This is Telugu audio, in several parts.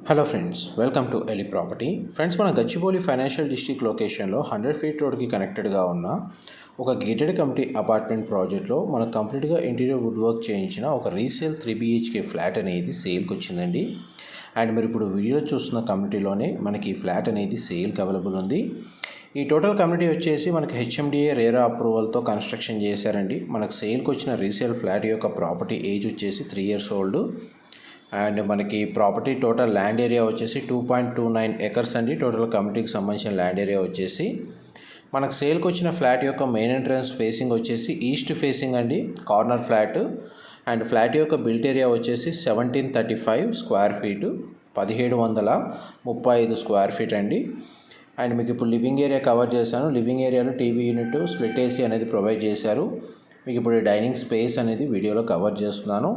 Hello friends, welcome to Eli property. Friends, మన గచ్చిబౌలి ఫైనాన్షియల్ డిస్ట్రిక్ట్ లొకేషన్లో 100 ఫీట్ రోడ్కి కనెక్టెడ్గా ఉన్న ఒక గేటెడ్ కమిటీ అపార్ట్మెంట్ ప్రాజెక్ట్లో మనకు కంప్లీట్గా ఇంటీరియర్ వుడ్ వర్క్ చేయించిన ఒక రీసేల్ 3 BHK ఫ్లాట్ అనేది సేల్కి వచ్చిందండి. అండ్ మీరు ఇప్పుడు వీడియో చూస్తున్న కమ్యూనిటీలోనే మనకి ఈ ఫ్లాట్ అనేది సేల్కి అవైలబుల్ ఉంది. ఈ టోటల్ కమ్యూనిటీ వచ్చేసి మనకి HMDA రేరా అప్రూవల్తో కన్స్ట్రక్షన్ చేశారండి. మనకు సేల్కి వచ్చిన రీసేల్ ఫ్లాట్ యొక్క ప్రాపర్టీ ఏజ్ వచ్చేసి 3 years ఓల్డ్. అండ్ మనకి ప్రాపర్టీ టోటల్ ల్యాండ్ ఏరియా వచ్చేసి 2.29 acres అండి. టోటల్ కమిటీకి సంబంధించిన ల్యాండ్ ఏరియా వచ్చేసి మనకు సేల్కి వచ్చిన ఫ్లాట్ యొక్క మెయిన్ ఎంట్రన్స్ ఫేసింగ్ వచ్చేసి ఈస్ట్ ఫేసింగ్ అండి, కార్నర్ ఫ్లాట్. అండ్ ఫ్లాట్ యొక్క బిల్ట్ ఏరియా వచ్చేసి 1735 స్క్వేర్ ఫీటు, 1735 స్క్వేర్ ఫీట్ అండి. అండ్ మీకు ఇప్పుడు లివింగ్ ఏరియా కవర్ చేశాను. లివింగ్ ఏరియాలో టీవీ యూనిట్, స్ప్లిట్ ఏసీ అనేది ప్రొవైడ్ చేశారు. మీకు ఇప్పుడు డైనింగ్ స్పేస్ అనేది వీడియోలో కవర్ చేస్తున్నాను.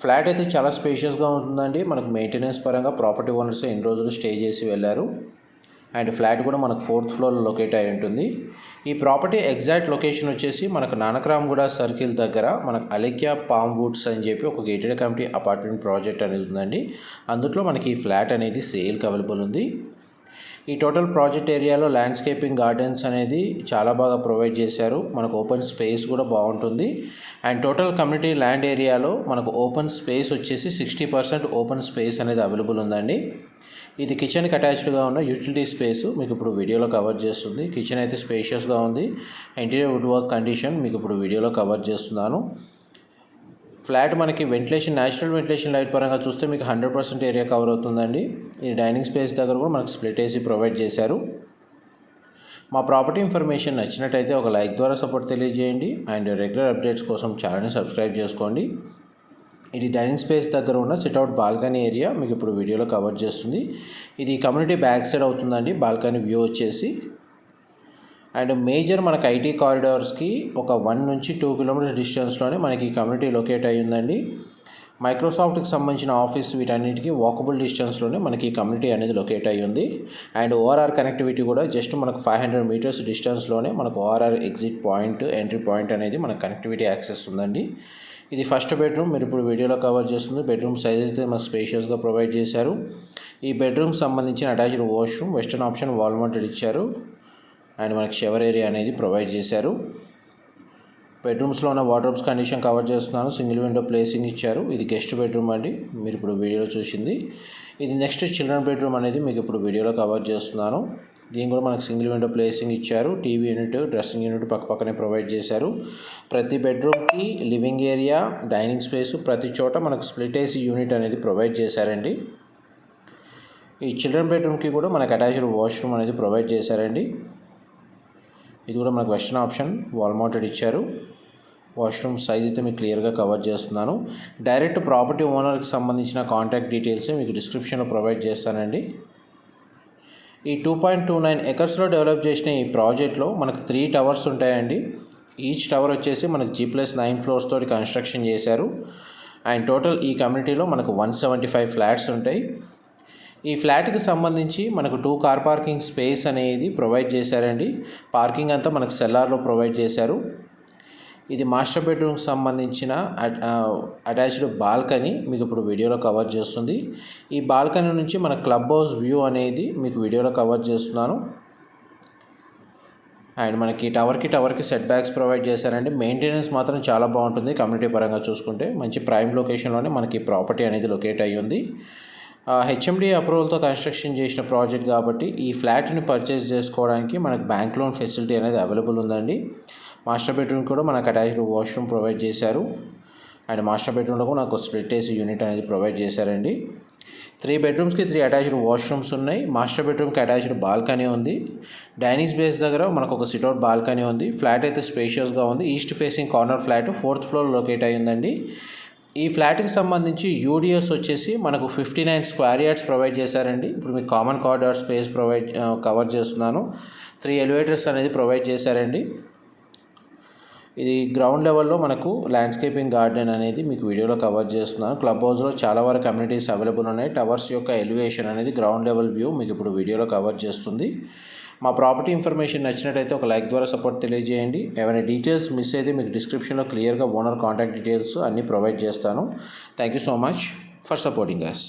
ఫ్లాట్ అయితే చాలా స్పేషియస్గా ఉంటుందండి. మనకు మెయింటెనెన్స్ పరంగా ప్రాపర్టీ ఓనర్స్ ఎన్ని రోజులు స్టే చేసి వెళ్ళారు. అండ్ ఫ్లాట్ కూడా మనకు 4th ఫ్లోర్లో లొకేట్ అయి ఉంటుంది. ఈ ప్రాపర్టీ ఎగ్జాక్ట్ లొకేషన్ వచ్చేసి మనకు నానక్రామ్గూడ సర్కిల్ దగ్గర మనకు అలెక్యా పామ్ వుడ్స్ అని చెప్పి ఒక గేటెడ్ కమిటీ అపార్ట్మెంట్ ప్రాజెక్ట్ అనేది ఉందండి. అందులో మనకి ఈ ఫ్లాట్ అనేది సేల్కి అవైలబుల్ ఉంది. ఈ టోటల్ ప్రాజెక్ట్ ఏరియాలో ల్యాండ్స్కేపింగ్ గార్డెన్స్ అనేది చాలా బాగా ప్రొవైడ్ చేశారు. మనకు ఓపెన్ స్పేస్ కూడా బాగుంటుంది. అండ్ టోటల్ కమ్యూనిటీ ల్యాండ్ ఏరియాలో మనకు ఓపెన్ స్పేస్ వచ్చేసి 60% ఓపెన్ స్పేస్ అనేది అవైలబుల్ ఉందండి. ఇది కిచెన్కి అటాచ్డ్గా ఉన్న యూటిలిటీ స్పేస్ మీకు ఇప్పుడు వీడియోలో కవర్ చేస్తుంది. కిచెన్ అయితే స్పేషియస్గా ఉంది. ఇంటీరియర్ వుడ్ వర్క్ కండిషన్ మీకు ఇప్పుడు వీడియోలో కవర్ చేస్తున్నాను. ఫ్లాట్ మనకి వెంటిలేషన్, న్యాచురల్ వెంటిలేషన్ లైట్ పరంగా చూస్తే మీకు 100% ఏరియా కవర్ అవుతుందండి. ఈ డైనింగ్ స్పేస్ దగ్గర కూడా మనకు స్ప్లిట్ ఏసీ ప్రొవైడ్ చేశారు. మా ప్రాపర్టీ ఇన్ఫర్మేషన్ నచ్చినట్టయితే ఒక లైక్ ద్వారా సపోర్ట్ తెలియజేయండి. అండ్ రెగ్యులర్ అప్డేట్స్ కోసం ఛానల్ని సబ్స్క్రైబ్ చేసుకోండి. ఇది డైనింగ్ స్పేస్ దగ్గర ఉన్న సిట్అవుట్ బాల్కనీ ఏరియా మీకు ఇప్పుడు వీడియోలో కవర్ చేస్తుంది. ఇది కమ్యూనిటీ బ్యాక్ సైడ్ అవుతుందండి బాల్కనీ వ్యూ వచ్చేసి. అండ్ మేజర్ మనకు ఐటీ కారిడార్స్కి ఒక 1 నుంచి 2 kilometers డిస్టెన్స్లోనే మనకి కమ్యూనిటీ లొకేట్ అయ్యి ఉందండి. మైక్రోసాఫ్ట్కి సంబంధించిన ఆఫీస్ వీటన్నిటికీ వాకబుల్ డిస్టెన్స్లోనే మనకి కమ్యూనిటీ అనేది లొకేట్ అయ్యి ఉంది. అండ్ ఓఆర్ఆర్ కనెక్టివిటీ కూడా జస్ట్ మనకు 500 meters డిస్టెన్స్లోనే మనకు ORR exit point, entry point అనేది మనకు కనెక్టివిటీ యాక్సెస్ ఉందండి. ఇది ఫస్ట్ బెడ్రూమ్ మీరు ఇప్పుడు వీడియోలో కవర్ చేస్తుంది. బెడ్రూమ్ సైజ్ అయితే మనకు స్పేషియస్గా ప్రొవైడ్ చేశారు. ఈ బెడ్రూమ్కి సంబంధించిన attached washroom, western option wall mounted ఇచ్చారు. అండ్ మనకి షవర్ ఏరియా అనేది ప్రొవైడ్ చేశారు. బెడ్రూమ్స్లో ఉన్న వార్డ్రోబ్స్ కండిషన్ కవర్ చేస్తున్నాను. సింగిల్ విండో ప్లేసింగ్ ఇచ్చారు. ఇది గెస్ట్ బెడ్రూమ్ అండి మీరు ఇప్పుడు వీడియోలో చూసింది. ఇది నెక్స్ట్ చిల్డ్రన్ బెడ్రూమ్ అనేది మీకు ఇప్పుడు వీడియోలో కవర్ చేస్తున్నాను. దీని కూడా మనకు సింగిల్ విండో ప్లేసింగ్ ఇచ్చారు. టీవీ యూనిట్, డ్రెస్సింగ్ యూనిట్ పక్కనే ప్రొవైడ్ చేశారు. ప్రతి బెడ్రూమ్కి లివింగ్ ఏరియా, డైనింగ్ స్పేస్ ప్రతి చోట మనకు స్ప్లిట్ ఏసీ యూనిట్ అనేది ప్రొవైడ్ చేశారండి. ఈ చిల్డ్రన్ బెడ్రూమ్కి కూడా మనకు అటాచ్డ్ వాష్రూమ్ అనేది ప్రొవైడ్ చేశారండి. ఇది కూడా మనకు వెస్టర్న్ ఆప్షన్ వాల్ మౌంటెడ్ ఇచ్చారు. వాష్రూమ్ సైజ్ అయితే మీకు క్లియర్గా కవర్ చేస్తున్నాను. డైరెక్ట్ ప్రాపర్టీ ఓనర్కి సంబంధించిన కాంటాక్ట్ డీటెయిల్స్ మీకు డిస్క్రిప్షన్లో ప్రొవైడ్ చేస్తానండి. ఈ 2.29 acresలో డెవలప్ చేసిన ఈ ప్రాజెక్ట్లో మనకు 3 towers ఉంటాయండి. ఈచ్ టవర్ వచ్చేసి మనకు G+9 floors తోటి కన్స్ట్రక్షన్ చేశారు. అండ్ టోటల్ ఈ కమ్యూనిటీలో మనకు 175 ఫ్లాట్స్ ఉంటాయి. ఈ ఫ్లాట్కి సంబంధించి మనకు 2 కార్ పార్కింగ్ స్పేస్ అనేది ప్రొవైడ్ చేశారండి. పార్కింగ్ అంతా మనకు సెల్లార్లో ప్రొవైడ్ చేశారు. ఇది మాస్టర్ బెడ్రూమ్కి సంబంధించిన అటాచ్డ్ బాల్కనీ మీకు ఇప్పుడు వీడియోలో కవర్ చేస్తుంది. ఈ బాల్కనీ నుంచి మన క్లబ్ హౌస్ వ్యూ అనేది మీకు వీడియోలో కవర్ చేస్తున్నాను. అండ్ మనకి టవర్కి సెట్ బ్యాక్స్ ప్రొవైడ్ చేశారండి. మెయింటెనెన్స్ మాత్రం చాలా బాగుంటుంది. కమ్యూనిటీ పరంగా చూసుకుంటే మంచి ప్రైమ్ లొకేషన్లోనే మనకి ప్రాపర్టీ అనేది లొకేట్ అయ్యి ఉంది. HMDA అప్రూవల్తో కన్స్ట్రక్షన్ చేసిన ప్రాజెక్ట్ కాబట్టి ఈ ఫ్లాట్ని పర్చేస్ చేసుకోవడానికి మనకు బ్యాంక్ లోన్ ఫెసిలిటీ అనేది అవైలబుల్ ఉందండి. మాస్టర్ బెడ్రూమ్ కూడా మనకు అటాచ్డ్ వాష్రూమ్ ప్రొవైడ్ చేశారు. అండ్ మాస్టర్ బెడ్రూమ్లో కూడా నాకు స్ప్లిట్ ఏసీ యూనిట్ అనేది ప్రొవైడ్ చేశారండి. 3 bedrooms-కి 3 అటాచ్డ్ వాష్రూమ్స్ ఉన్నాయి. మాస్టర్ బెడ్రూమ్కి అటాచ్డ్ బాల్కనీ ఉంది. డైనింగ్ స్పేస్ దగ్గర మనకు ఒక సిట్అవుట్ బాల్కనీ ఉంది. ఫ్లాట్ అయితే స్పేషియస్గా ఉంది. East facing corner flat 4th floor locate అయి ఉందండి. ఈ ఫ్లాట్కి సంబంధించి యూడిఎస్ వచ్చేసి మనకు 59 square yards ప్రొవైడ్ చేశారండి. ఇప్పుడు మీకు కామన్ కారిడార్ స్పేస్ కవర్ చేస్తున్నాను. 3 elevators అనేది ప్రొవైడ్ చేశారండి. ఇది గ్రౌండ్ లెవెల్లో మనకు ల్యాండ్స్కేపింగ్ గార్డెన్ అనేది మీకు వీడియోలో కవర్ చేస్తున్నాను. క్లబ్ హౌస్లో చాలా వరకు కమ్యూనిటీస్ అవైలబుల్ ఉన్నాయి. టవర్స్ యొక్క ఎలివేషన్ అనేది గ్రౌండ్ లెవెల్ వ్యూ మీకు ఇప్పుడు వీడియోలో కవర్ చేస్తుంది. మా ప్రాపర్టీ ఇన్ఫర్మేషన్ నచ్చినట్టయితే ఒక లైక్ ద్వారా సపోర్ట్ తెలియజేయండి. ఏమైనా డీటెయిల్స్ మిస్ అయితే మీకు డిస్క్రిప్షన్లో క్లియర్గా ఓనర్ కాంటాక్ట్ డీటెయిల్స్ అన్నీ ప్రొవైడ్ చేస్తాను. Thank you so much for supporting us.